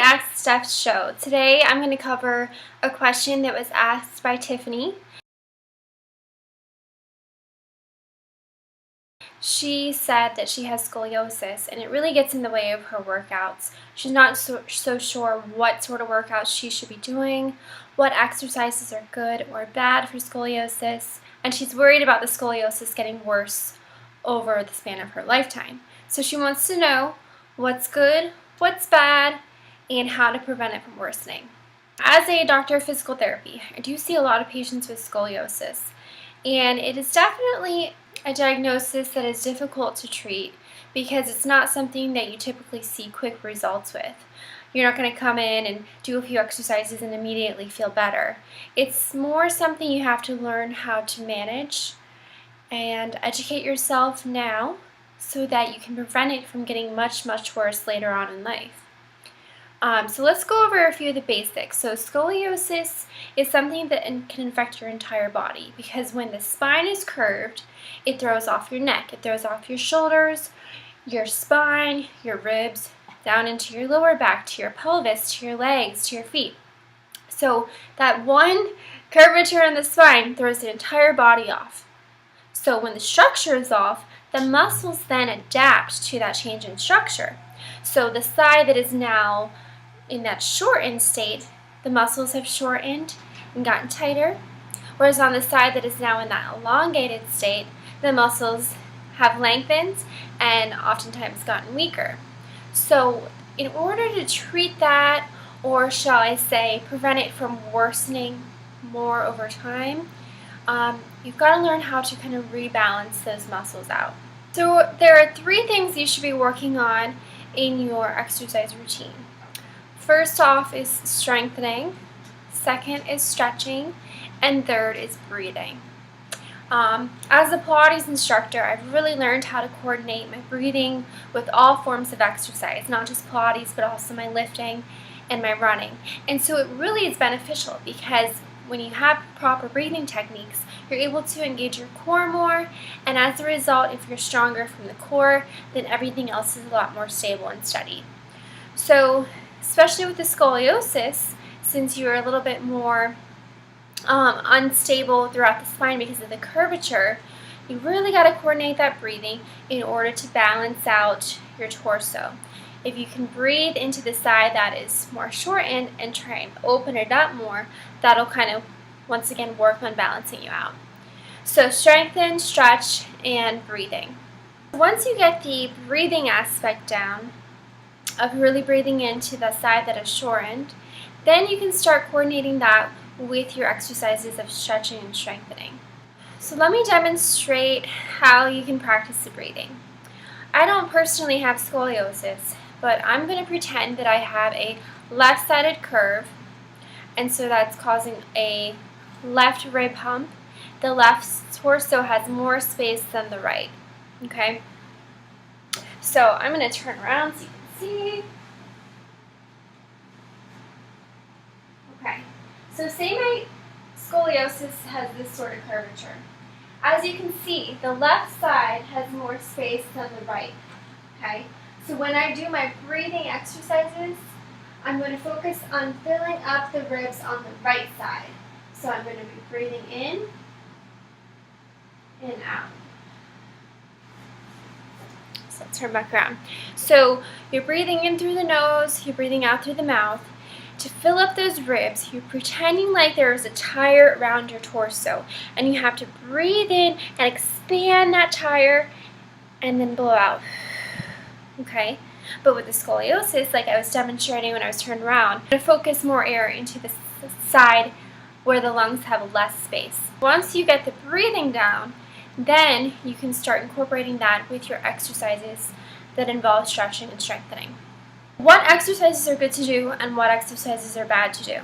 Ask Steph show. Today I'm going to cover a question that was asked by Tiffany. She said that she has scoliosis and it really gets in the way of her workouts. She's not so sure what sort of workouts she should be doing, what exercises are good or bad for scoliosis, and she's worried about the scoliosis getting worse over the span of her lifetime. So she wants to know what's good, what's bad, and how to prevent it from worsening. As a doctor of physical therapy, I do see a lot of patients with scoliosis, and it is definitely a diagnosis that is difficult to treat because it's not something that you typically see quick results with. You're not going to come in and do a few exercises and immediately feel better. It's more something you have to learn how to manage and educate yourself now so that you can prevent it from getting much worse later on in life. So let's go over a few of the basics. So scoliosis is something that can affect your entire body because when the spine is curved, it throws off your neck, it throws off your shoulders, your spine, your ribs, down into your lower back, to your pelvis, to your legs, to your feet. So that one curvature in the spine throws the entire body off. So when the structure is off, the muscles then adapt to that change in structure. So the side that is now in that shortened state, the muscles have shortened and gotten tighter, whereas on the side that is now in that elongated state, the muscles have lengthened and oftentimes gotten weaker. So in order to treat that, or shall I say prevent it from worsening more over time, you've got to learn how to kind of rebalance those muscles out. So there are 3 things you should be working on in your exercise routine. First off is strengthening, second is stretching, and third is breathing. As a Pilates instructor, I've really learned how to coordinate my breathing with all forms of exercise, not just Pilates, but also my lifting and my running. And so it really is beneficial because when you have proper breathing techniques, you're able to engage your core more, and as a result, if you're stronger from the core, then everything else is a lot more stable and steady. So especially with the scoliosis, since you're a little bit more unstable throughout the spine because of the curvature, you really got to coordinate that breathing in order to balance out your torso. If you can breathe into the side that is more shortened and try and open it up more, that'll kind of once again work on balancing you out. So strengthen, stretch, and breathing. Once you get the breathing aspect down, of really breathing into the side that is shortened, then you can start coordinating that with your exercises of stretching and strengthening. So let me demonstrate how you can practice the breathing. I don't personally have scoliosis, but I'm going to pretend that I have a left-sided curve, and so that's causing a left rib hump. The left torso has more space than the right. Okay? So I'm going to turn around so you can see. Okay, so say my scoliosis has this sort of curvature. As you can see, the left side has more space than the right. Okay, so when I do my breathing exercises, I'm going to focus on filling up the ribs on the right side. So I'm going to be breathing in and out. So let's turn back around. So you're breathing in through the nose, you're breathing out through the mouth. To fill up those ribs, you're pretending like there is a tire around your torso, and you have to breathe in and expand that tire and then blow out. Okay? But with the scoliosis, like I was demonstrating when I was turned around, I'm going to focus more air into the side where the lungs have less space. Once you get the breathing down, then you can start incorporating that with your exercises that involve stretching and strengthening. What exercises are good to do and what exercises are bad to do?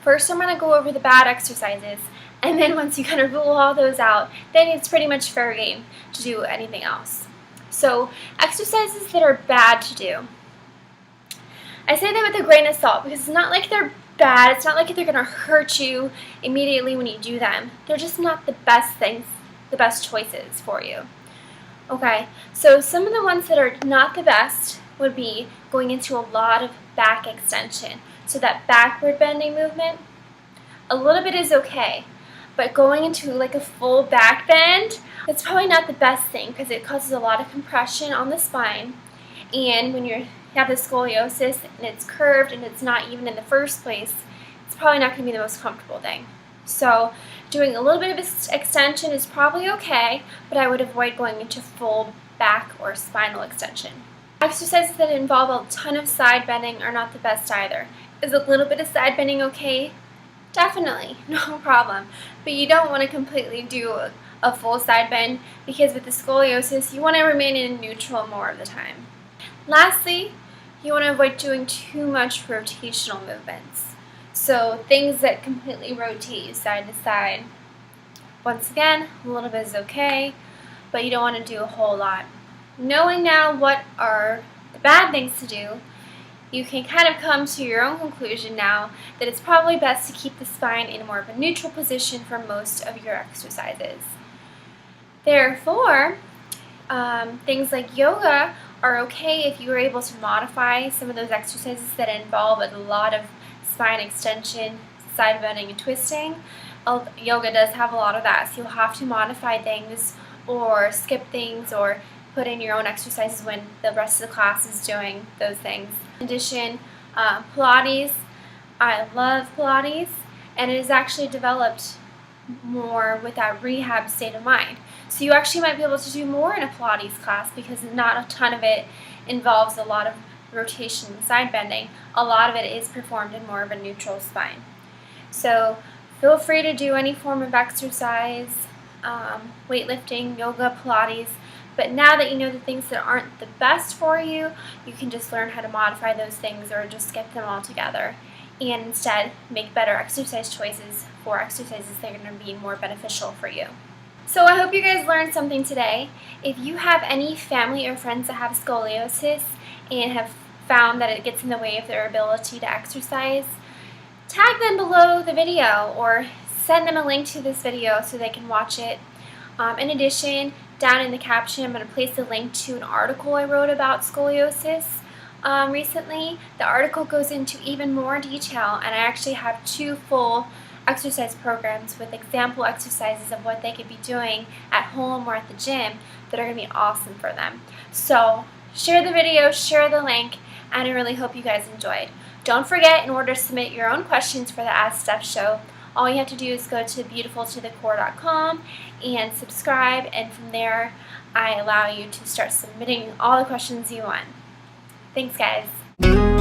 First, I'm going to go over the bad exercises, and then once you kind of rule all those out, then it's pretty much fair game to do anything else. So, exercises that are bad to do. I say that with a grain of salt because it's not like they're bad, it's not like they're going to hurt you immediately when you do them. They're just not the best things, the best choices for you. Okay, so some of the ones that are not the best would be going into a lot of back extension. So that backward bending movement, a little bit is okay. But going into like a full back bend, that's probably not the best thing because it causes a lot of compression on the spine. And when you have the scoliosis and it's curved and it's not even in the first place, it's probably not going to be the most comfortable thing. So doing a little bit of extension is probably okay, but I would avoid going into full back or spinal extension. Exercises that involve a ton of side bending are not the best either. Is a little bit of side bending okay? Definitely, no problem. But you don't want to completely do a full side bend because with the scoliosis, you want to remain in neutral more of the time. Lastly, you want to avoid doing too much rotational movements. So things that completely rotate you side to side. Once again, a little bit is okay, but you don't want to do a whole lot. Knowing now what are the bad things to do, you can kind of come to your own conclusion now that it's probably best to keep the spine in more of a neutral position for most of your exercises. Therefore, things like yoga are okay if you are able to modify some of those exercises that involve a lot of spine extension, side bending, and twisting. Yoga does have a lot of that, so you'll have to modify things or skip things or put in your own exercises when the rest of the class is doing those things. In addition, Pilates, I love Pilates, and it is actually developed more with that rehab state of mind. So you actually might be able to do more in a Pilates class because not a ton of it involves a lot of rotation and side bending. A lot of it is performed in more of a neutral spine. So feel free to do any form of exercise, weightlifting, yoga, Pilates, but now that you know the things that aren't the best for you, you can just learn how to modify those things or just skip them altogether and instead make better exercise choices for exercises that are going to be more beneficial for you. So I hope you guys learned something today. If you have any family or friends that have scoliosis and have found that it gets in the way of their ability to exercise, tag them below the video or send them a link to this video so they can watch it. In addition, down in the caption, I'm going to place a link to an article I wrote about scoliosis recently. The article goes into even more detail, and I actually have 2 full exercise programs with example exercises of what they could be doing at home or at the gym that are going to be awesome for them. So share the video, share the link, and I really hope you guys enjoyed. Don't forget, in order to submit your own questions for the Ask Steph show, all you have to do is go to beautifultothecore.com and subscribe, and from there I allow you to start submitting all the questions you want. Thanks, guys.